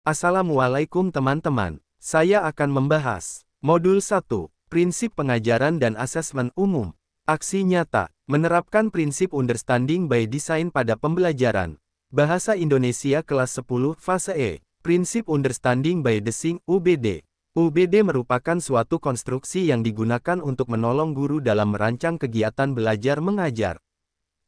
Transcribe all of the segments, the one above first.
Assalamualaikum teman-teman. Saya akan membahas Modul 1, Prinsip Pengajaran dan Asesmen Umum. Aksi nyata, menerapkan prinsip Understanding by Design pada pembelajaran. Bahasa Indonesia kelas 10, Fase E. Prinsip Understanding by Design, UBD. UBD merupakan suatu konstruksi yang digunakan untuk menolong guru dalam merancang kegiatan belajar mengajar.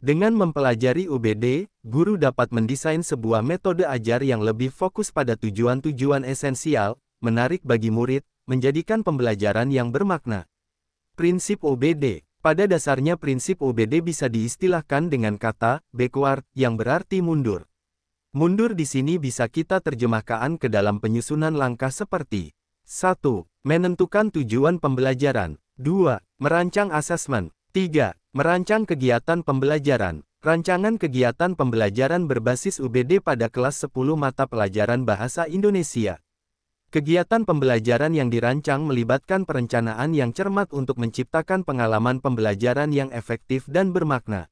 Dengan mempelajari UBD, guru dapat mendesain sebuah metode ajar yang lebih fokus pada tujuan-tujuan esensial, menarik bagi murid, menjadikan pembelajaran yang bermakna. Prinsip UBD. Pada dasarnya prinsip UBD bisa diistilahkan dengan kata backward yang berarti mundur. Mundur di sini bisa kita terjemahkan ke dalam penyusunan langkah seperti 1. Menentukan tujuan pembelajaran. 2. Merancang asesmen. 3. Merancang kegiatan pembelajaran. Rancangan kegiatan pembelajaran berbasis UBD pada kelas 10 mata pelajaran Bahasa Indonesia. Kegiatan pembelajaran yang dirancang melibatkan perencanaan yang cermat untuk menciptakan pengalaman pembelajaran yang efektif dan bermakna.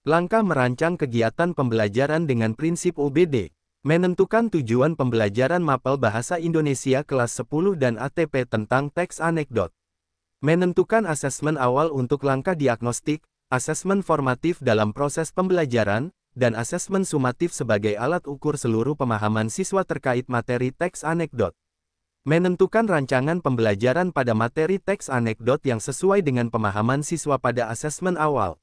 Langkah merancang kegiatan pembelajaran dengan prinsip UBD. Menentukan tujuan pembelajaran mapel Bahasa Indonesia kelas 10 dan ATP tentang teks anekdot. Menentukan asesmen awal untuk langkah diagnostik, asesmen formatif dalam proses pembelajaran, dan asesmen sumatif sebagai alat ukur seluruh pemahaman siswa terkait materi teks anekdot. Menentukan rancangan pembelajaran pada materi teks anekdot yang sesuai dengan pemahaman siswa pada asesmen awal.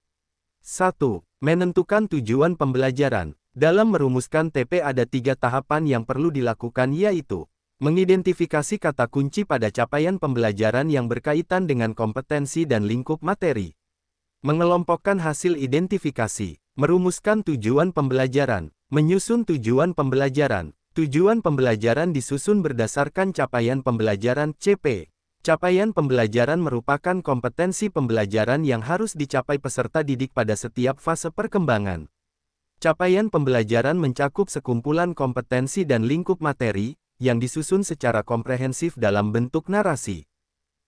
1. Menentukan tujuan pembelajaran. Dalam merumuskan TP ada 3 tahapan yang perlu dilakukan, yaitu mengidentifikasi kata kunci pada capaian pembelajaran yang berkaitan dengan kompetensi dan lingkup materi. Mengelompokkan hasil identifikasi. Merumuskan tujuan pembelajaran. Menyusun tujuan pembelajaran. Tujuan pembelajaran disusun berdasarkan capaian pembelajaran CP. Capaian pembelajaran merupakan kompetensi pembelajaran yang harus dicapai peserta didik pada setiap fase perkembangan. Capaian pembelajaran mencakup sekumpulan kompetensi dan lingkup materi, yang disusun secara komprehensif dalam bentuk narasi.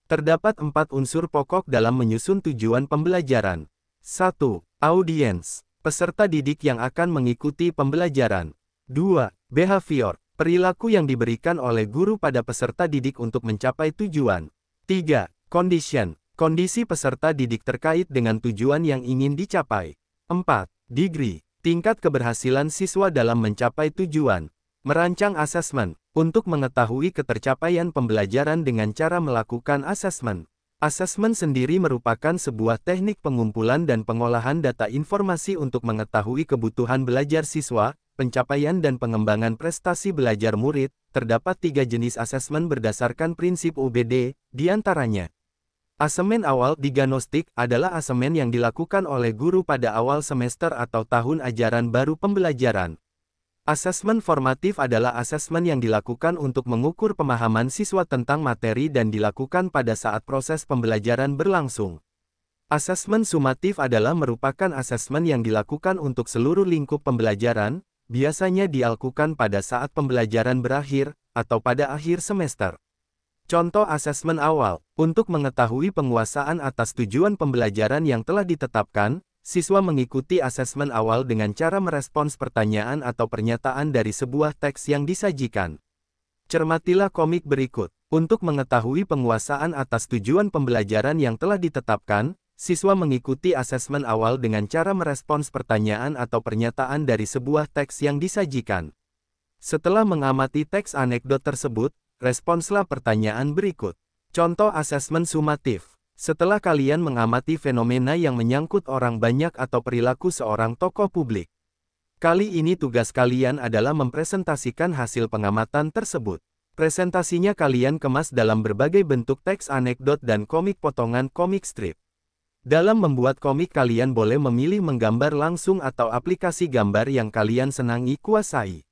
Terdapat 4 unsur pokok dalam menyusun tujuan pembelajaran. 1. Audiens, peserta didik yang akan mengikuti pembelajaran. 2. Behavior, perilaku yang diberikan oleh guru pada peserta didik untuk mencapai tujuan. 3. Condition, kondisi peserta didik terkait dengan tujuan yang ingin dicapai. 4. Degree, tingkat keberhasilan siswa dalam mencapai tujuan. Merancang asesmen. Untuk mengetahui ketercapaian pembelajaran dengan cara melakukan asesmen. Asesmen sendiri merupakan sebuah teknik pengumpulan dan pengolahan data informasi untuk mengetahui kebutuhan belajar siswa, pencapaian dan pengembangan prestasi belajar murid. Terdapat 3 jenis asesmen berdasarkan prinsip UBD, diantaranya. Asesmen awal diagnostik adalah asesmen yang dilakukan oleh guru pada awal semester atau tahun ajaran baru pembelajaran. Asesmen formatif adalah asesmen yang dilakukan untuk mengukur pemahaman siswa tentang materi dan dilakukan pada saat proses pembelajaran berlangsung. Asesmen sumatif adalah merupakan asesmen yang dilakukan untuk seluruh lingkup pembelajaran, biasanya dilakukan pada saat pembelajaran berakhir, atau pada akhir semester. Contoh asesmen awal, untuk mengetahui penguasaan atas tujuan pembelajaran yang telah ditetapkan, siswa mengikuti asesmen awal dengan cara merespons pertanyaan atau pernyataan dari sebuah teks yang disajikan. Cermatilah komik berikut. Untuk mengetahui penguasaan atas tujuan pembelajaran yang telah ditetapkan, siswa mengikuti asesmen awal dengan cara merespons pertanyaan atau pernyataan dari sebuah teks yang disajikan. Setelah mengamati teks anekdot tersebut, responslah pertanyaan berikut. Contoh asesmen sumatif. Setelah kalian mengamati fenomena yang menyangkut orang banyak atau perilaku seorang tokoh publik. Kali ini tugas kalian adalah mempresentasikan hasil pengamatan tersebut. Presentasinya kalian kemas dalam berbagai bentuk teks anekdot dan komik potongan komik strip. Dalam membuat komik kalian boleh memilih menggambar langsung atau aplikasi gambar yang kalian senangi kuasai.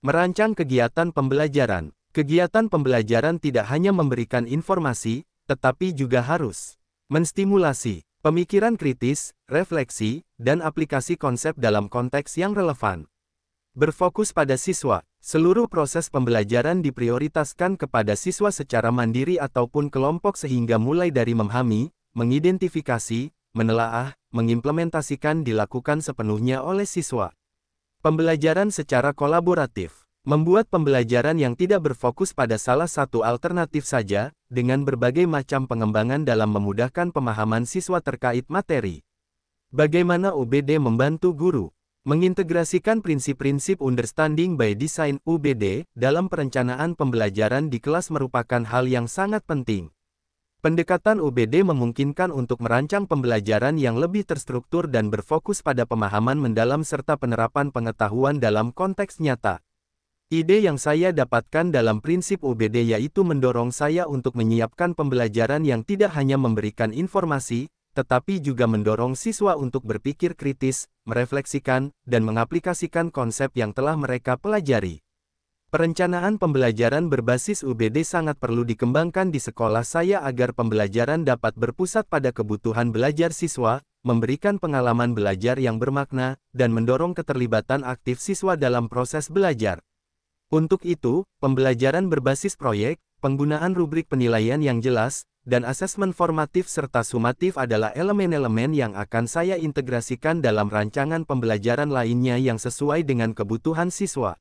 Merancang kegiatan pembelajaran. Kegiatan pembelajaran tidak hanya memberikan informasi, tetapi juga harus menstimulasi pemikiran kritis, refleksi, dan aplikasi konsep dalam konteks yang relevan. Berfokus pada siswa, seluruh proses pembelajaran diprioritaskan kepada siswa secara mandiri ataupun kelompok sehingga mulai dari memahami, mengidentifikasi, menelaah, mengimplementasikan dilakukan sepenuhnya oleh siswa. Pembelajaran secara kolaboratif. Membuat pembelajaran yang tidak berfokus pada salah satu alternatif saja, dengan berbagai macam pengembangan dalam memudahkan pemahaman siswa terkait materi. Bagaimana UBD membantu guru? Mengintegrasikan prinsip-prinsip Understanding by Design (UBD) dalam perencanaan pembelajaran di kelas merupakan hal yang sangat penting. Pendekatan UBD memungkinkan untuk merancang pembelajaran yang lebih terstruktur dan berfokus pada pemahaman mendalam serta penerapan pengetahuan dalam konteks nyata. Ide yang saya dapatkan dalam prinsip UBD yaitu mendorong saya untuk menyiapkan pembelajaran yang tidak hanya memberikan informasi, tetapi juga mendorong siswa untuk berpikir kritis, merefleksikan, dan mengaplikasikan konsep yang telah mereka pelajari. Perencanaan pembelajaran berbasis UBD sangat perlu dikembangkan di sekolah saya agar pembelajaran dapat berpusat pada kebutuhan belajar siswa, memberikan pengalaman belajar yang bermakna, dan mendorong keterlibatan aktif siswa dalam proses belajar. Untuk itu, pembelajaran berbasis proyek, penggunaan rubrik penilaian yang jelas, dan asesmen formatif serta sumatif adalah elemen-elemen yang akan saya integrasikan dalam rancangan pembelajaran lainnya yang sesuai dengan kebutuhan siswa.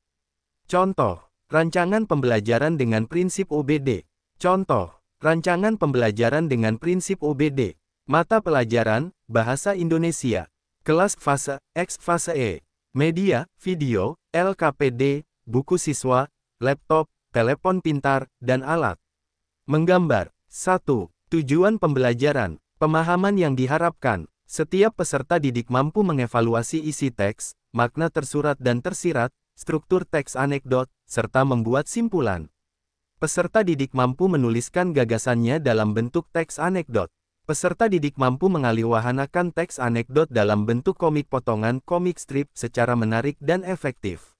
Contoh, rancangan pembelajaran dengan prinsip UBD. Contoh, rancangan pembelajaran dengan prinsip UBD. Mata pelajaran, Bahasa Indonesia. Kelas fase X fase E. Media, video, LKPD, buku siswa, laptop, telepon pintar, dan alat. Menggambar. 1. Tujuan pembelajaran. Pemahaman yang diharapkan. Setiap peserta didik mampu mengevaluasi isi teks, makna tersurat dan tersirat, struktur teks anekdot, serta membuat simpulan. Peserta didik mampu menuliskan gagasannya dalam bentuk teks anekdot. Peserta didik mampu mengalihwahanakan teks anekdot dalam bentuk komik potongan komik strip secara menarik dan efektif.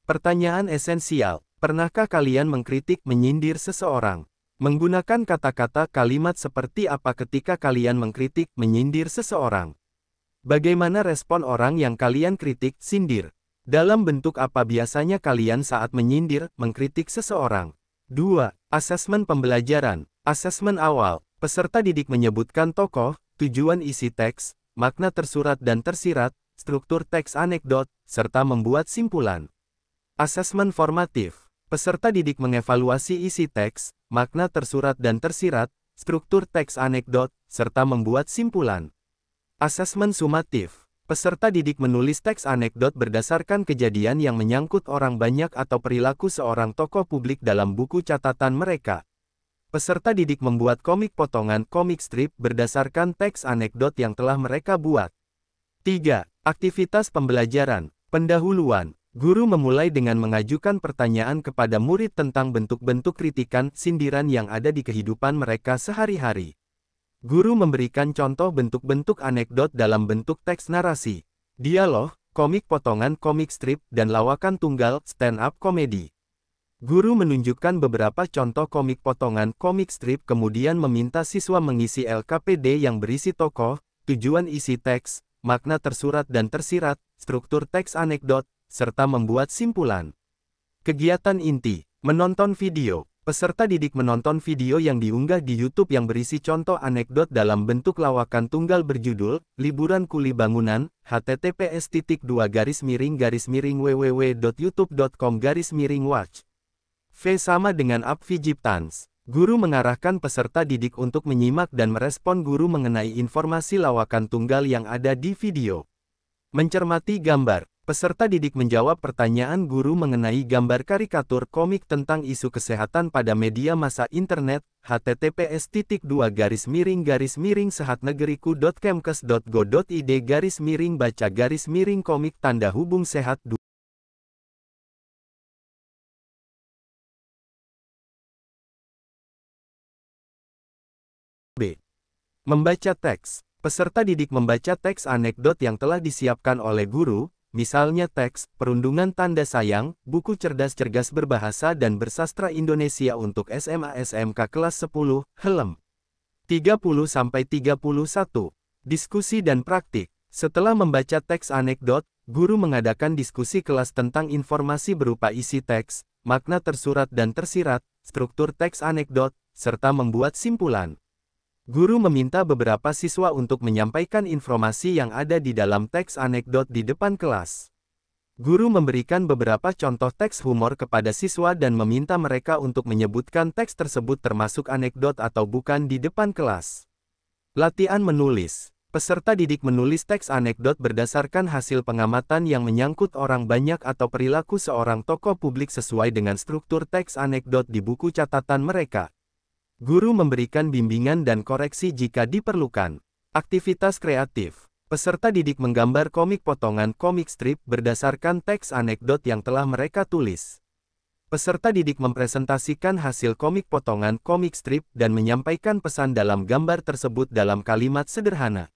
Pertanyaan esensial, pernahkah kalian mengkritik menyindir seseorang? Menggunakan kata-kata kalimat seperti apa ketika kalian mengkritik menyindir seseorang? Bagaimana respon orang yang kalian kritik, sindir? Dalam bentuk apa biasanya kalian saat menyindir, mengkritik seseorang? 2. Asesmen pembelajaran. Asesmen awal. Peserta didik menyebutkan tokoh, tujuan isi teks, makna tersurat dan tersirat, struktur teks anekdot, serta membuat simpulan. Asesmen formatif. Peserta didik mengevaluasi isi teks, makna tersurat dan tersirat, struktur teks anekdot, serta membuat simpulan. Asesmen sumatif. Peserta didik menulis teks anekdot berdasarkan kejadian yang menyangkut orang banyak atau perilaku seorang tokoh publik dalam buku catatan mereka. Peserta didik membuat komik potongan komik strip berdasarkan teks anekdot yang telah mereka buat. 3. Aktivitas pembelajaran. Pendahuluan. Guru memulai dengan mengajukan pertanyaan kepada murid tentang bentuk-bentuk kritikan, sindiran yang ada di kehidupan mereka sehari-hari. Guru memberikan contoh bentuk-bentuk anekdot dalam bentuk teks narasi, dialog, komik potongan komik strip, dan lawakan tunggal, stand-up komedi. Guru menunjukkan beberapa contoh komik potongan komik strip kemudian meminta siswa mengisi LKPD yang berisi tokoh, tujuan isi teks, makna tersurat dan tersirat, struktur teks anekdot, serta membuat simpulan. Kegiatan inti, menonton video. Peserta didik menonton video yang diunggah di YouTube yang berisi contoh anekdot dalam bentuk lawakan tunggal berjudul, Liburan Kuli Bangunan, https://www.youtube.com/watch. V sama dengan Up Vijiptans. Guru mengarahkan peserta didik untuk menyimak dan merespon guru mengenai informasi lawakan tunggal yang ada di video. Mencermati gambar. Peserta didik menjawab pertanyaan guru mengenai gambar karikatur komik tentang isu kesehatan pada media massa internet, https://sehatnegeriku.kemkes.go.id/baca-komik tanda hubung sehat. B. Membaca teks. Peserta didik membaca teks anekdot yang telah disiapkan oleh guru, misalnya teks, Perundungan Tanda Sayang, buku cerdas-cergas berbahasa dan bersastra Indonesia untuk SMA SMK kelas 10, Helm. 30-31. Diskusi dan praktik. Setelah membaca teks anekdot, guru mengadakan diskusi kelas tentang informasi berupa isi teks, makna tersurat dan tersirat, struktur teks anekdot, serta membuat simpulan. Guru meminta beberapa siswa untuk menyampaikan informasi yang ada di dalam teks anekdot di depan kelas. Guru memberikan beberapa contoh teks humor kepada siswa dan meminta mereka untuk menyebutkan teks tersebut termasuk anekdot atau bukan di depan kelas. Latihan menulis. Peserta didik menulis teks anekdot berdasarkan hasil pengamatan yang menyangkut orang banyak atau perilaku seorang tokoh publik sesuai dengan struktur teks anekdot di buku catatan mereka. Guru memberikan bimbingan dan koreksi jika diperlukan. Aktivitas kreatif. Peserta didik menggambar komik potongan komik strip berdasarkan teks anekdot yang telah mereka tulis. Peserta didik mempresentasikan hasil komik potongan komik strip dan menyampaikan pesan dalam gambar tersebut dalam kalimat sederhana.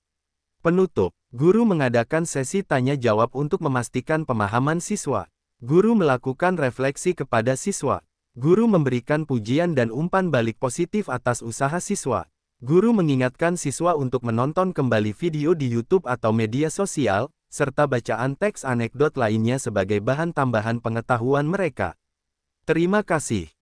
Penutup, guru mengadakan sesi tanya-jawab untuk memastikan pemahaman siswa. Guru melakukan refleksi kepada siswa. Guru memberikan pujian dan umpan balik positif atas usaha siswa. Guru mengingatkan siswa untuk menonton kembali video di YouTube atau media sosial, serta bacaan teks anekdot lainnya sebagai bahan tambahan pengetahuan mereka. Terima kasih.